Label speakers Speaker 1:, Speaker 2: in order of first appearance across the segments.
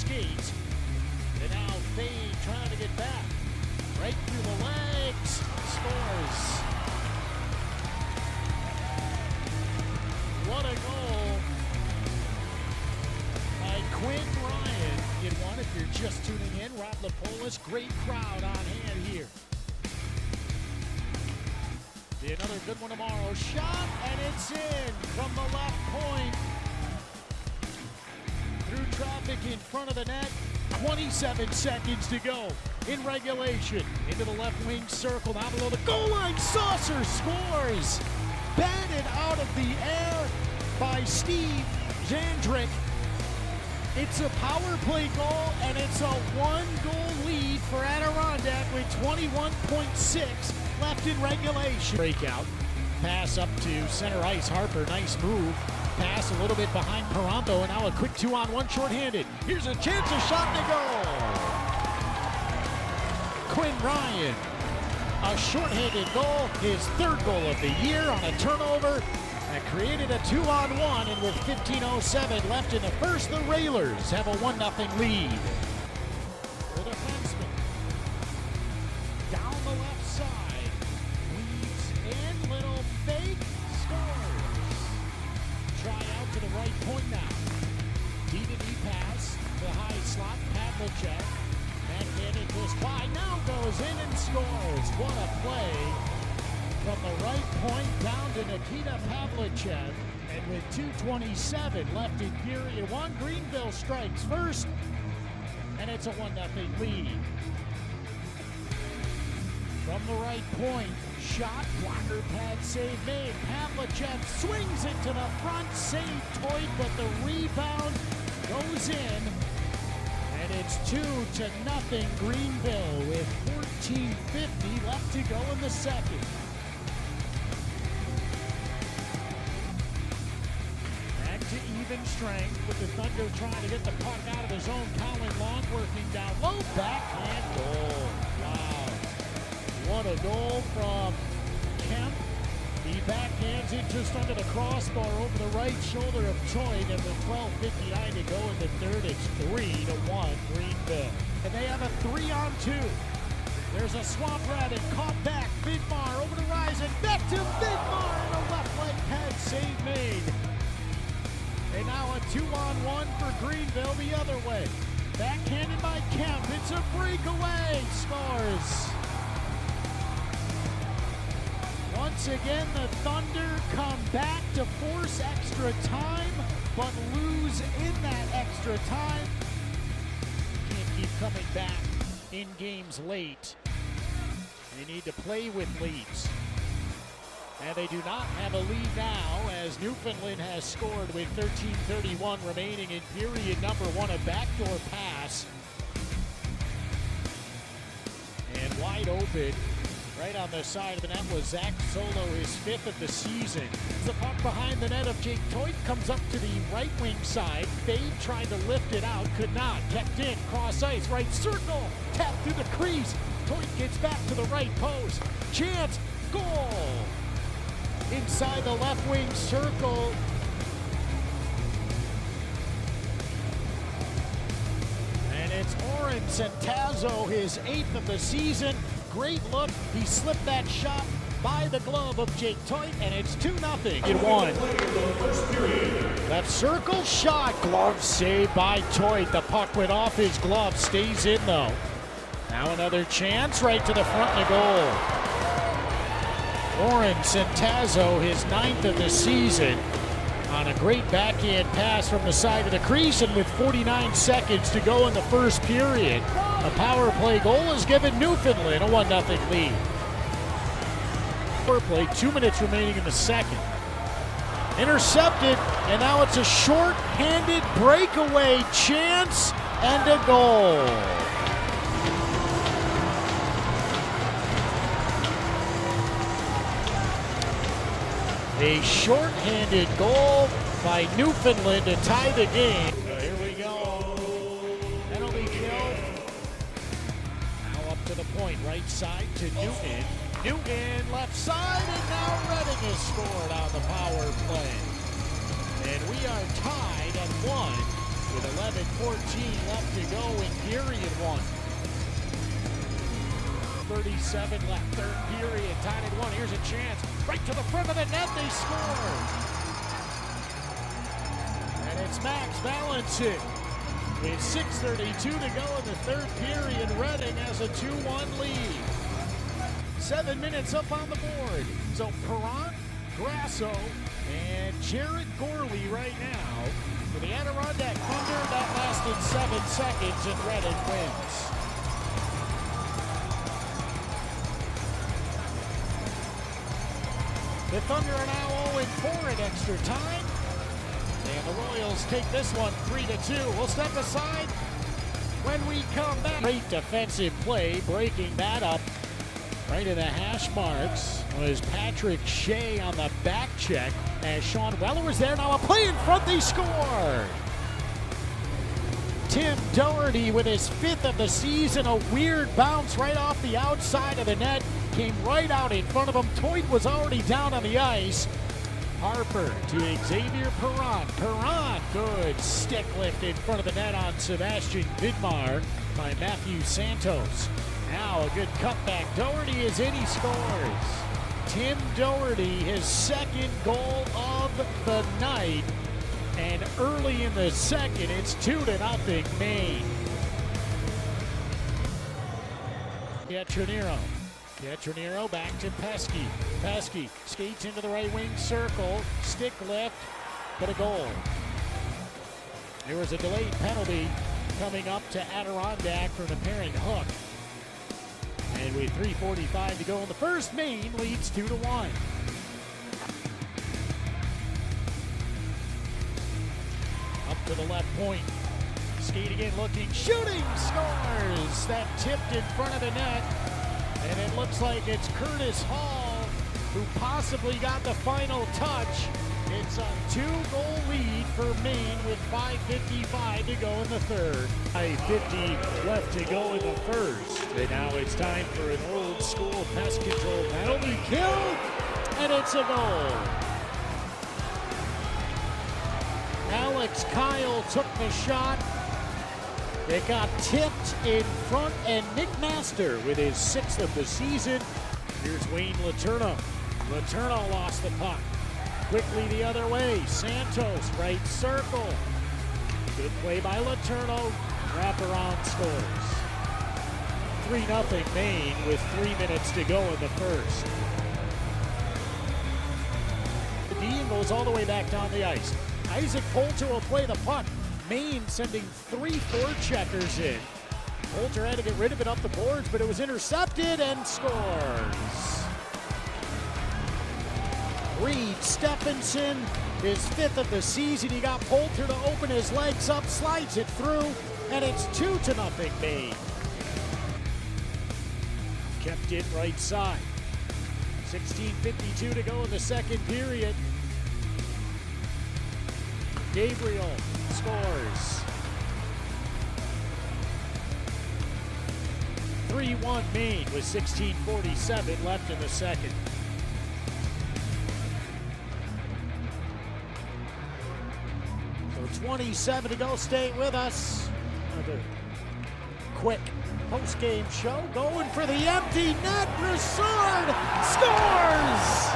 Speaker 1: skate. And now Fade trying to get back. Right through the legs. Scores. What a goal by Quinn Ryan. In one, if you're just tuning in, Rob Lapolis, great crowd on hand here. Be another good one tomorrow. Shot, and it's in from the left point. Through traffic in front of the net. 27 seconds to go in regulation. Into the left wing circle, down below the goal line. Saucer scores. Batted out of the air by Steve Jandrick. It's a power play goal, and it's a one-goal lead for Adirondack with 21.6 left in regulation. Breakout. Pass up to center ice. Harper, nice move. Pass a little bit behind Paranto, and now a quick 2-on-1 shorthanded. Here's a chance, a shot to goal. Quinn Ryan, a shorthanded goal, his third goal of the year on a turnover that created a 2-on-1, and with 15:07 left in the first, the Railers have a 1-0 lead. The defenseman down the left side, weaves in, little fake, scores. Try out to the right point now. D-to-D pass, the high slot, Pavlicek. Backhanded goes wide, now goes in and scores. What a play from the right point down to Nikita Pavlicek. And with 2:27 left in period one, Greenville strikes first, and it's a 1-0 lead. From the right point, shot, blocker pad save made. Pavlicek swings it to the front, save Toit, but the rebound goes in. And it's 2-0 Greenville with 14:50 left to go in the second. Back to even strength with the Thunder trying to get the puck out of the zone. Colin Long working down low, backhand goal. Wow. What a goal from Kemp. He backhands it just under the crossbar over the right shoulder of Toit, and with 12:59 to go in the third, it's 3-1 Greenville. And they have a 3-on-2. There's a Swamp Rabbit caught back. Vidmar over the rise and back to Vidmar, and a left leg pad save made. And now a 2-on-1 for Greenville the other way. Backhanded by Kemp. It's a breakaway. Scores. Once again, the Thunder come back to force extra time, but lose in that extra time. Can't keep coming back in games late. They need to play with leads. And they do not have a lead now, as Newfoundland has scored with 13:31 remaining in period number one. A backdoor pass. And wide open. Right on the side of the net was Zach Solo, his 5th of the season. The puck behind the net of Jake Toit comes up to the right wing side. Fade tried to lift it out, could not. Kept in, cross ice, right circle. Tapped through the crease. Toit gets back to the right post. Chance, goal! Inside the left wing circle. And it's Oren Centazzo, his 8th of the season. Great look. He slipped that shot by the glove of Jake Toit, and it's 2-0 in one. Left circle shot. Glove saved by Toit. The puck went off his glove. Stays in, though. Now another chance right to the front of the goal. Oren Centazzo, his 9th of the season, on a great backhand pass from the side of the crease, and with 49 seconds to go in the first period, a power play goal has given Newfoundland a 1-0 lead. Power play, 2 minutes remaining in the second. Intercepted, and now it's a short-handed breakaway chance and a goal. A short-handed goal by Newfoundland to tie the game. Here we go. Penalty kill. Now up to the point, right side to Newton. Newton left side, and now Redding has scored on the power play. And we are tied at 1 with 11:14 left to go in period one. 37 left, third period, tied at 1. Here's a chance, right to the front of the net, they score. And it's Max Valentin with 6:32 to go in the third period. Reading has a 2-1 lead. 7 minutes up on the board. So Perron, Grasso, and Jared Gorley right now for the Adirondack Thunder. That lasted 7 seconds and Reading wins. The Thunder are now 0-4 in extra time. And the Royals take this one 3-2. We'll step aside when we come back. Great defensive play, breaking that up right in the hash marks was Patrick Shea on the back check as Sean Weller was there. Now a play in front, they score. Tim Doherty with his 5th of the season, a weird bounce right off the outside of the net, came right out in front of him. Toit was already down on the ice. Harper to Xavier Perron. Perron, good stick lift in front of the net on Sebastian Vidmar by Matthew Santos. Now a good cutback. Doherty is in, he scores. Tim Doherty, his 2nd goal of the night. And early in the second, it's 2-0 Maine. Pietronero back to Pesky. Pesky skates into the right wing circle, stick lift, but a goal. There was a delayed penalty coming up to Adirondack from the pairing hook. And with 3:45 to go in the first, Maine leads 2-1. Up to the left point. Skating in, looking, shooting, scores! That tipped in front of the net. And it looks like it's Curtis Hall who possibly got the final touch. It's a 2-goal lead for Maine with 5:55 to go in the third. 5:50 left to go in the first. And now it's time for an old school pest control penalty kill. And it's a goal. Alex Kyle took the shot. It got tipped in front, and Nick Master with his 6th of the season. Here's Wayne Letourneau. Letourneau lost the puck. Quickly the other way. Santos, right circle. Good play by Letourneau. Wraparound scores. 3-0 Maine with 3 minutes to go in the first. The Dean goes all the way back down the ice. Isaac Poulter will play the puck. Maine sending 3 forecheckers in. Poulter had to get rid of it up the boards, but it was intercepted and scores. Reed Stephenson, his 5th of the season. He got Poulter to open his legs up, slides it through, and it's 2-0 Maine. Kept it right side. 16:52 to go in the second period. Gabriel scores. 3-1 Maine with 16:47 left in the second. So 27 to go. Stay with us. Another quick post-game show. Going for the empty net. Broussard scores!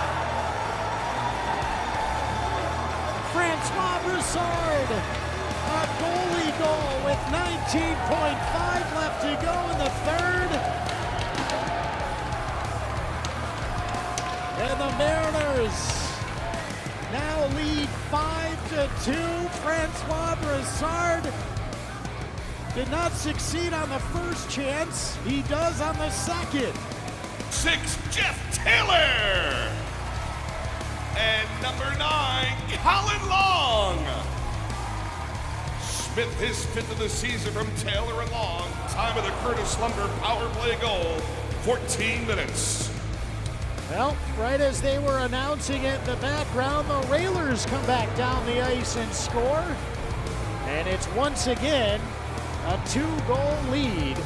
Speaker 1: Francois Broussard, a goalie goal with 19.5 left to go in the third. And the Mariners now lead 5-2. Francois Broussard did not succeed on the first chance. He does on the second.
Speaker 2: 6, Jeff Taylor. And number 9, Colin Long. Smith, his 5th of the season from Taylor and Long. Time of the Curtis Lumber power play goal, 14 minutes.
Speaker 1: Well, right as they were announcing it in the background, the Railers come back down the ice and score. And it's once again a 2-goal lead.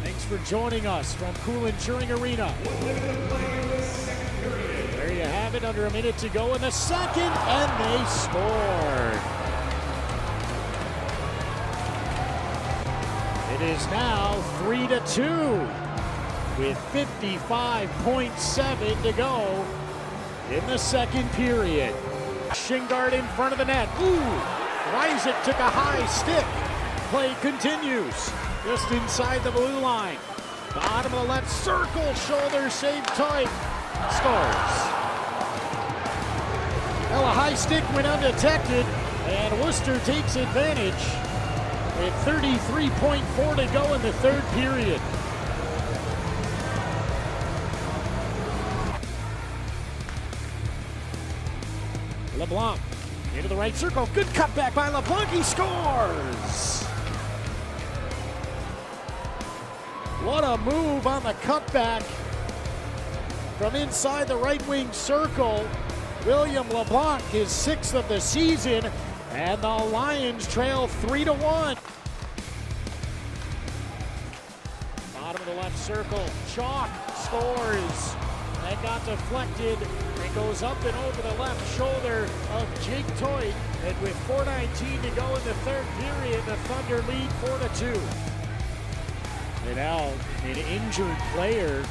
Speaker 1: Thanks for joining us from Cool Insuring Arena. There you have it, under a minute to go in the second, and they scored. It is now 3-2 with 55.7 to go in the second period. Shingard in front of the net. Ooh! Isaac took a high stick. Play continues. Just inside the blue line. Bottom of the left circle. Shoulder save tight. Scores. Well, a high stick went undetected, and Worcester takes advantage with 33.4 to go in the third period. LeBlanc into the right circle. Good cutback by LeBlanc. He scores! What a move on the cutback from inside the right wing circle. William LeBlanc, his 6th of the season, and the Lions trail 3-1. Bottom of the left circle. Chalk scores. That got deflected and goes up and over the left shoulder of Jake Toit. And with 4:19 to go in the third period, the Thunder lead 4-2. And now an injured player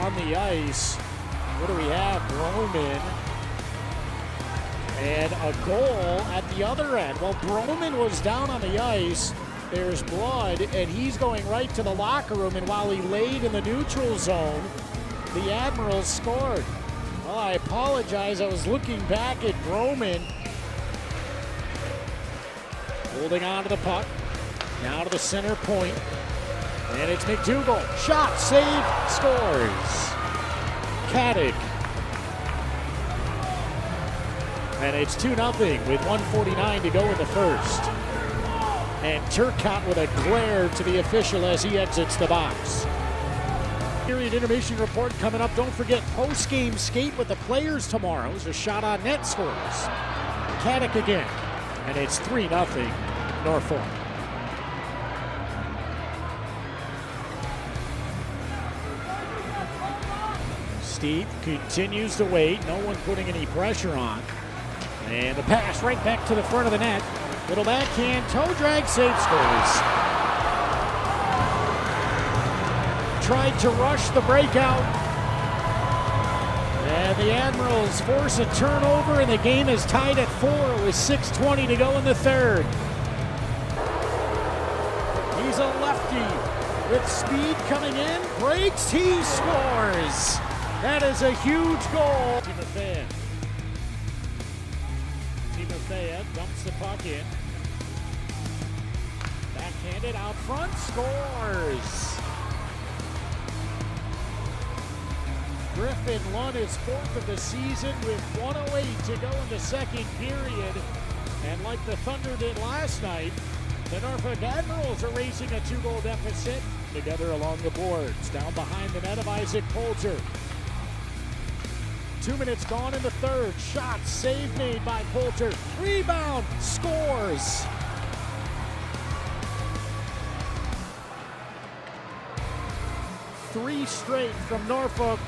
Speaker 1: on the ice. What do we have? Broman. And a goal at the other end. Well, Broman was down on the ice. There's blood, and he's going right to the locker room. And while he laid in the neutral zone, the Admirals scored. Well, I apologize. I was looking back at Broman. Holding on to the puck. Now to the center point. And it's McDougall. Shot, save, scores. Caddick. And it's 2-0 with 1:49 to go in the first. And Turcotte with a glare to the official as he exits the box. Period intermission report coming up. Don't forget post-game skate with the players tomorrow. There's a shot on net scores. Caddick again. And it's 3-0 Norfolk. Steve continues to wait. No one putting any pressure on. And the pass right back to the front of the net. Little backhand, toe drag, save, scores. Tried to rush the breakout. And the Admirals force a turnover, and the game is tied at 4 with 6:20 to go in the third. He's a lefty with speed coming in. Breaks, he scores. That is a huge goal. Timofeyev dumps the puck in. Backhanded out front, scores. Griffin Lund is 4th of the season with 1:08 to go in the second period. And like the Thunder did last night, the Norfolk Admirals are racing a 2-goal deficit. Together along the boards, down behind the net of Isaac Poulter. 2 minutes gone in the third. Shot, save made by Poulter. Rebound, scores. Three straight from Norfolk.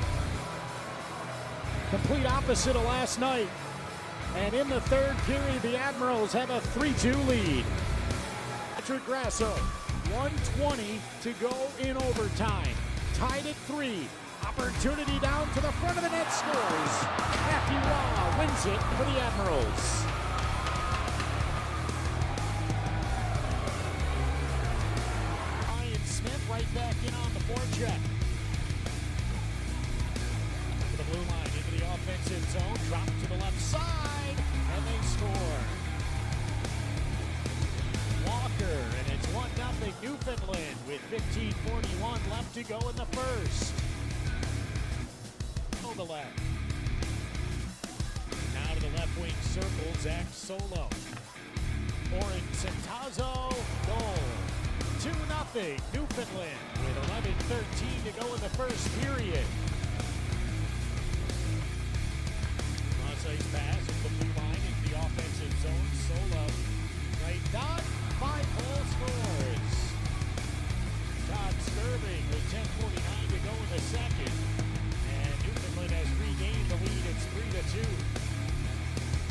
Speaker 1: Complete opposite of last night. And in the third period, the Admirals have a 3-2 lead. Patrick Grasso, 1:20 to go in overtime. Tied at 3. Opportunity down to the front of the net, scores. Matthew Waugh wins it for the Admirals. Ryan Smith right back in on the forecheck. To the blue line, into the offensive zone, drop to the left side, and they score. Walker, and it's 1-0 Newfoundland with 15:41 left to go in the first. The left. Now to the left wing circle, Zach Solo. Oren Centazzo, goal. 2-0 Newfoundland with 11:13 to go in the first period. Cross ice pass at the blue line into the offensive zone. Solo, right dot, 5-hole scores. Todd Skirving with 10:49 to go in the second. Newfoundland has regained the lead. It's 3-2.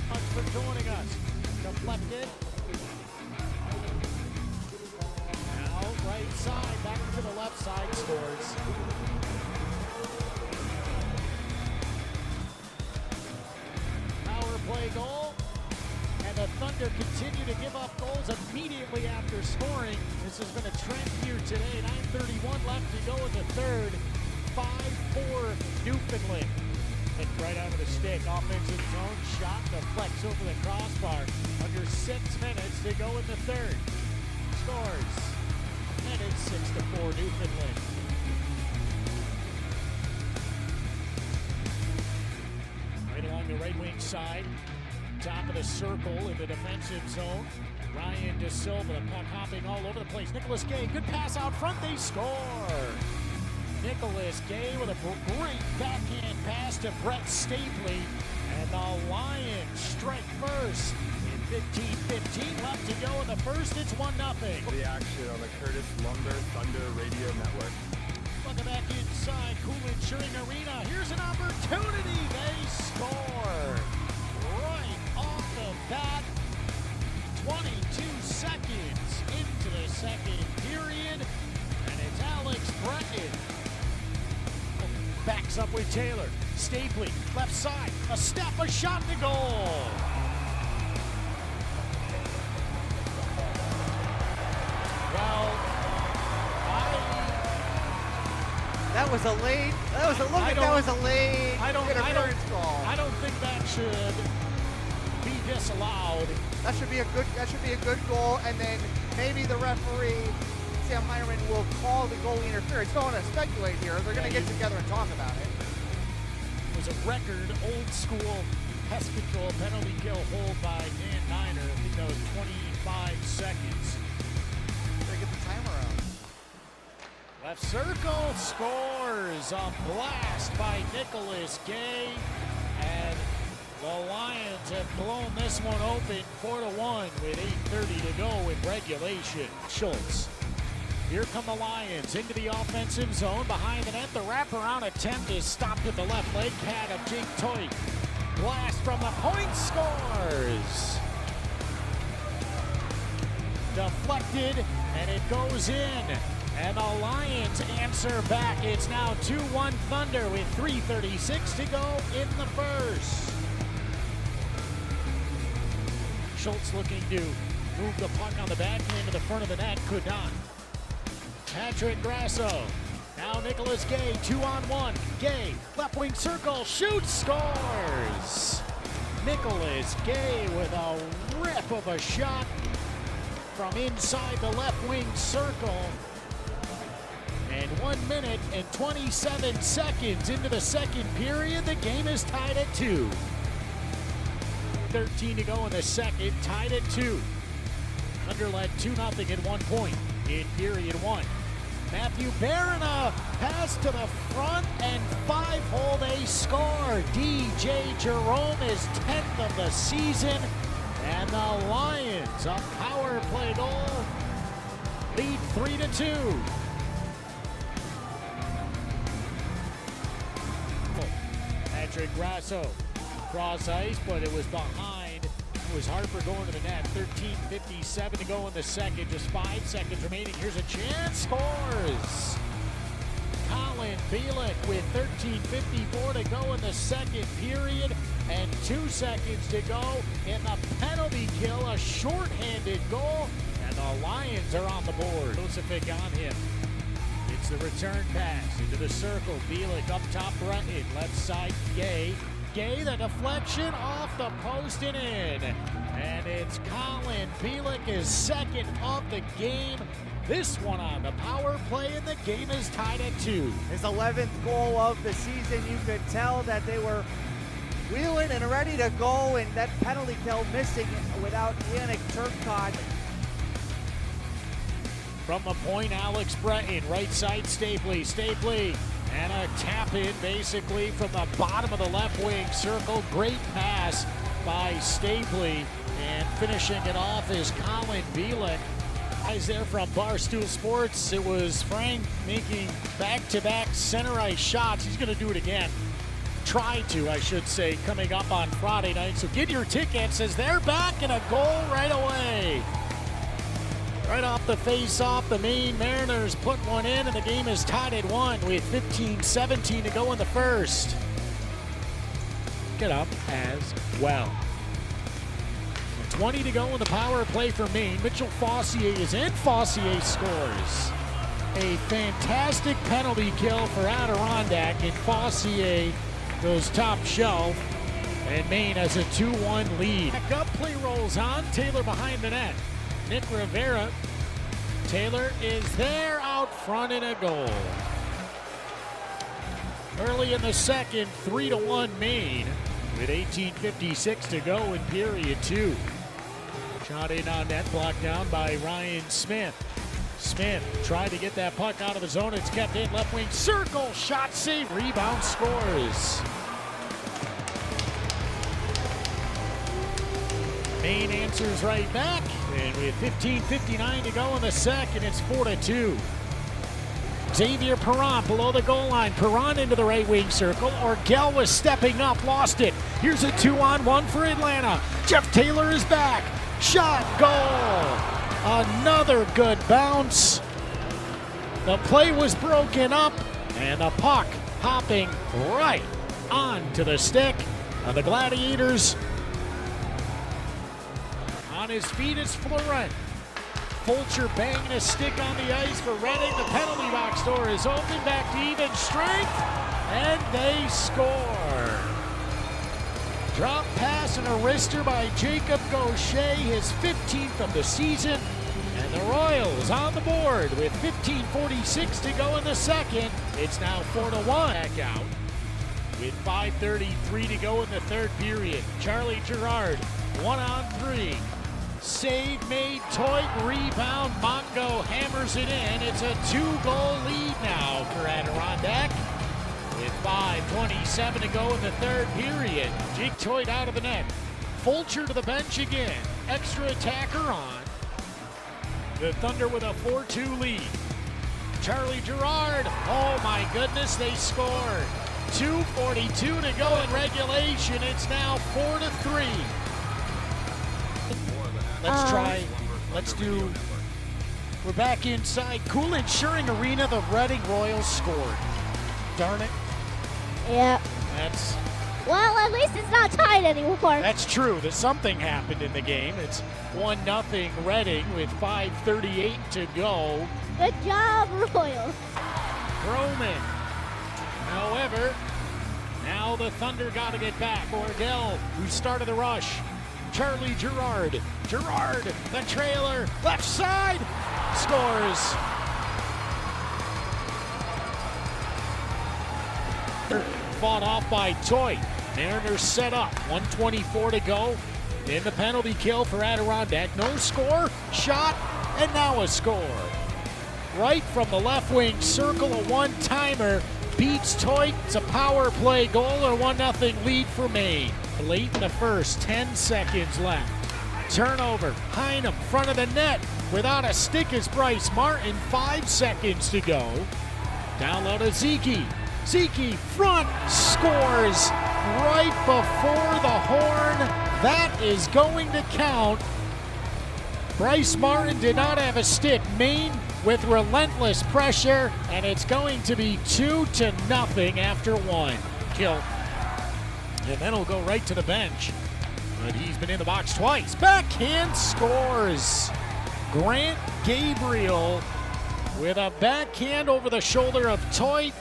Speaker 1: Thanks for joining us. Deflected. right side, back to the left side, scores. Power play goal. And the Thunder continue to give up goals immediately after scoring. This has been a trend here today. 9:31 left to go in the third. 5-4 Newfoundland. And right out of the stick, offensive zone shot, deflects over the crossbar. Under 6 minutes to go in the third. Scores. And it's 6-4 Newfoundland. Right along the right wing side. Top of the circle in the defensive zone. Ryan De Silva, the puck hopping all over the place. Nicholas Gay, good pass out front, they score! Nicholas Gay with a great backhand pass to Brett Stapley. And the Lions strike first. In 15:15 left to go in the first, it's 1-0.
Speaker 3: The action on the Curtis Lumber Thunder Radio Network.
Speaker 1: Welcome back inside Cool Insuring Arena. Here's an opportunity, they score! Right off the bat, 22 seconds into the second period, and it's Alex Breton. Backs up with Taylor. Stapley, left side, a step, a shot to goal. Well,
Speaker 4: that was a late interference call.
Speaker 1: I don't think that should be disallowed.
Speaker 4: That should be a good goal, and then maybe the referee, Sam Hireman, will call the goalie interference. Don't want to speculate here. They're going to get together and talk about it.
Speaker 1: It was a record old school pest control penalty kill hold by Dan Niner. I think that was 25 seconds.
Speaker 4: They get the timer out.
Speaker 1: Left circle, scores a blast by Nicholas Gay, and the Lions have blown this one open 4-1 with 8:30 to go in regulation. Schultz. Here come the Lions into the offensive zone behind the net. The wraparound attempt is stopped at the left leg pad of Jake Toit. Blast from the point, scores. Deflected, and it goes in. And the Lions answer back. It's now 2-1 Thunder with 3:36 to go in the first. Schultz looking to move the puck on the backhand to the front of the net. Could not. Patrick Grasso. Now Nicholas Gay, 2-on-1. Gay, left wing circle, shoots, scores. Nicholas Gay with a rip of a shot from inside the left wing circle. And 1 minute and 27 seconds into the second period, the game is tied at 2. 13 to go in the second, tied at 2. Thunder led 2-0 at 1 point in period 1. Matthew Barron, a pass to the front, and 5-hole they score. DJ Jerome is 10th of the season, and the Lions, a power play goal, lead 3-2. Patrick Grasso, cross ice, but it was behind. It was Harper going to the net. 13:57 to go in the second. Just 5 seconds remaining. Here's a chance. Scores. Colin Bielik with 13:54 to go in the second period. And 2 seconds to go in the penalty kill. A shorthanded goal. And the Lions are on the board. Josephik on him. It's the return pass into the circle. Bielik up top, Breton. Left side, Gay. Gay, the deflection off the post and in. And it's Colin Bielik, his second of the game. This one on the power play, and the game is tied at 2.
Speaker 4: His 11th goal of the season. You could tell that they were wheeling and ready to go, and that penalty kill missing without Yannick Turcotte.
Speaker 1: From the point, Alex Breton, right side, Stapley. Stapley, and a tap in basically from the bottom of the left wing circle. Great pass by Stapley, and finishing it off is Colin Bielik. Guys there from Barstool Sports. It was Frank making back-to-back center ice shots. He's going to do it again. Try to, I should say, coming up on Friday night. So get your tickets as they're back, and a goal right away. Right off the face-off, the Maine Mariners put one in, and the game is tied at 1 with 15-17 to go in the first. Get up as well. 20 to go in the power play for Maine. Mitchell Fossier is in. Fossier scores. A fantastic penalty kill for Adirondack, and Fossier goes top shelf, and Maine has a 2-1 lead. Back up, play rolls on. Taylor behind the net. Nick Rivera. Taylor is there out front in a goal. Early in the second, 3-1 Maine with 18:56 to go in period 2. Shot in on net, blocked down by Ryan Smith. Smith tried to get that puck out of the zone. It's kept in, left wing circle, shot save, rebound, scores. Maine answers right back, and with 15:59 to go in the second, it's 4-2. Xavier Perron below the goal line. Perron into the right wing circle. Orgel was stepping up, lost it. Here's a 2-on-1 for Atlanta. Jeff Taylor is back. Shot, goal. Another good bounce. The play was broken up, and the puck hopping right onto the stick of the Gladiators. On his feet is Florent. Fulcher banging a stick on the ice for Reading. The penalty box door is open, back to even strength, and they score. Drop pass and a wrister by Jacob Gaucher, his 15th of the season, and the Royals on the board with 15:46 to go in the second. It's now 4-1. Back out with 5:33 to go in the third period. Charlie Gerard, 1-on-3. Save made, Toit, rebound, Mongo hammers it in. It's a 2-goal lead now for Adirondack with 5:27 to go in the third period. Jake Toit out of the net. Fulcher to the bench again. Extra attacker on. The Thunder with a 4-2 lead. Charlie Gerard, oh my goodness, they scored. 2:42 to go in regulation. It's now 4-3. We're back inside Coolidge Shearing Arena. The Reading Royals scored. Darn it.
Speaker 5: Yeah. Well, at least it's not tied anymore.
Speaker 1: That's true. That something happened in the game. It's 1-0 Reading with 5:38 to go.
Speaker 5: Good job, Royals.
Speaker 1: Groman. However, now the Thunder got to get back. Orgel, who started the rush. Charlie Gerard. Gerard, the trailer, left side, scores. Fought off by Toit. Mariners set up. 1:24 to go. In the penalty kill for Adirondack. No score, shot, and now a score. Right from the left wing circle, a one-timer. Beats Toit. It's a power play goal, or 1-0 lead for Maine. Late in the first, 10 seconds left. Turnover, Heinem, front of the net. Without a stick is Bryce Martin, 5 seconds to go. Down low to Zeke. Zeke, front, scores right before the horn. That is going to count. Bryce Martin did not have a stick. Maine with relentless pressure, and it's going to be 2-0 after one. Kill. And then he'll go right to the bench. But he's been in the box twice. Backhand scores. Grant Gabriel with a backhand over the shoulder of Toit.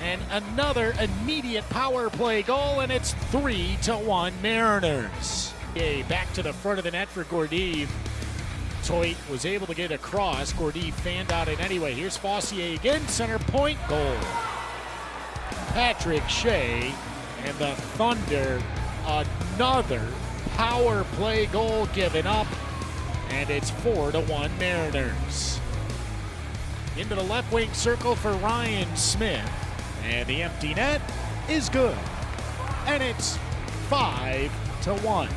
Speaker 1: And another immediate power play goal, and it's 3-1 Mariners. Back to the front of the net for Gordiev. Toit was able to get across. Gordiev fanned out it anyway. Here's Fossier again, center point, goal. Patrick Shea and the Thunder, another power play goal given up, and it's 4-1 Mariners. Into the left wing circle for Ryan Smith, and the empty net is good, and it's 5-1.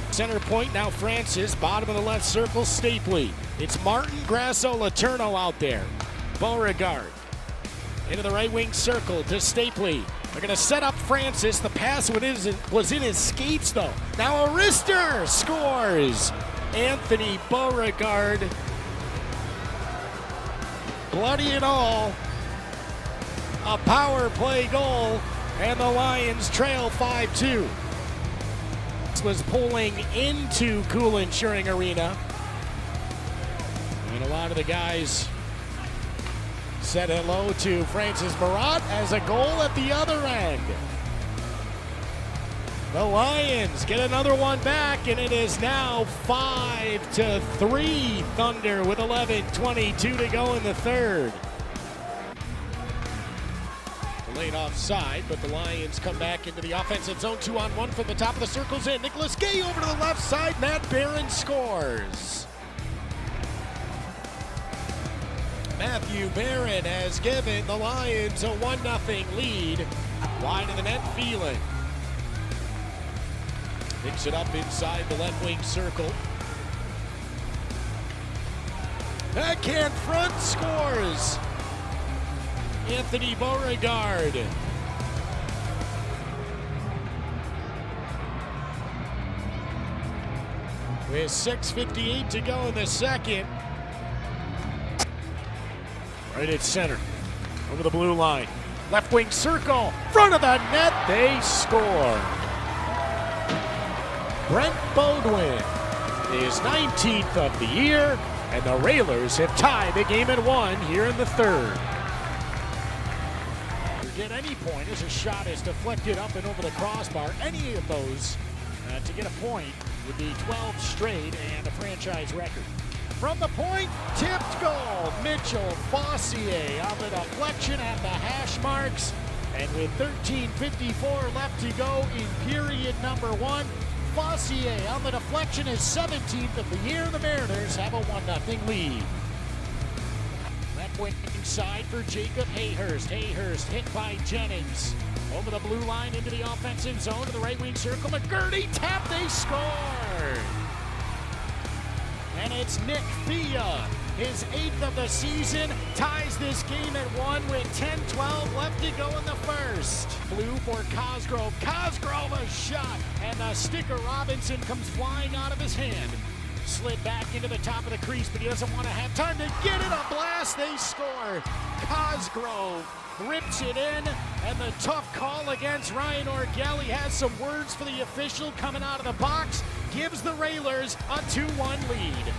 Speaker 1: Center point now Francis, bottom of the left circle Stapley. It's Martin, Grasso, Letourneau out there. Beauregard into the right wing circle to Stapley. They're going to set up Francis. The pass was in his skates though. Now Arister scores. Anthony Beauregard. Bloody and all. A power play goal, and the Lions trail 5-2. This was pulling into Cool Insuring Arena. And a lot of the guys said hello to Francis Marat as a goal at the other end. The Lions get another one back, and it is now 5-3 Thunder with 11:22 to go in the third. Late offside, but the Lions come back into the offensive zone. 2-on-1 from the top of the circle's in. Nicholas Gay over to the left side. Matt Barron scores. Matthew Barron has given the Lions a 1-0 lead. Wide of the net, Phelan picks it up inside the left wing circle. Backhand front, scores. Anthony Beauregard. With 6:58 to go in the second. Right at center. Over the blue line. Left wing circle. Front of the net. They score. Brent Bodwin is 19th of the year, and the Railers have tied the game at 1 here in the third. Get any point as a shot is deflected up and over the crossbar. Any of those to get a point would be 12 straight and a franchise record. From the point, tipped goal. Mitchell Fossier on the deflection at the hash marks. And with 13:54 left to go in period number 1, Fossier on the deflection is 17th of the year. The Mariners have a 1-0 lead. Left wing side for Jacob Hayhurst. Hayhurst hit by Jennings. Over the blue line into the offensive zone to the right wing circle. McGurdy tap, they score! And it's Nick Fia, his 8th of the season, ties this game at 1 with 10-12 left to go in the first. Blue for Cosgrove. Cosgrove a shot, and the sticker Robinson comes flying out of his hand. Slid back into the top of the crease, but he doesn't want to have time to get it. A blast, they score. Cosgrove rips it in, and the tough call against Ryan Orgelli has some words for the official coming out of the box. Gives the Railers a 2-1 lead.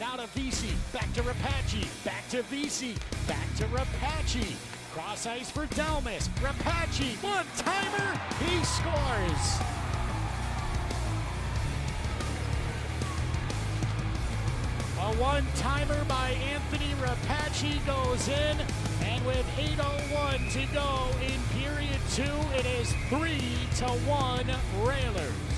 Speaker 1: Now to Vesey, back to Rapace, back to Vesey, back to Rapace. Cross ice for Delmas. Rapace, one-timer, he scores. A one-timer by Anthony Rapace goes in, and with 8:01 to go in period 2, it is 3-1 Railers.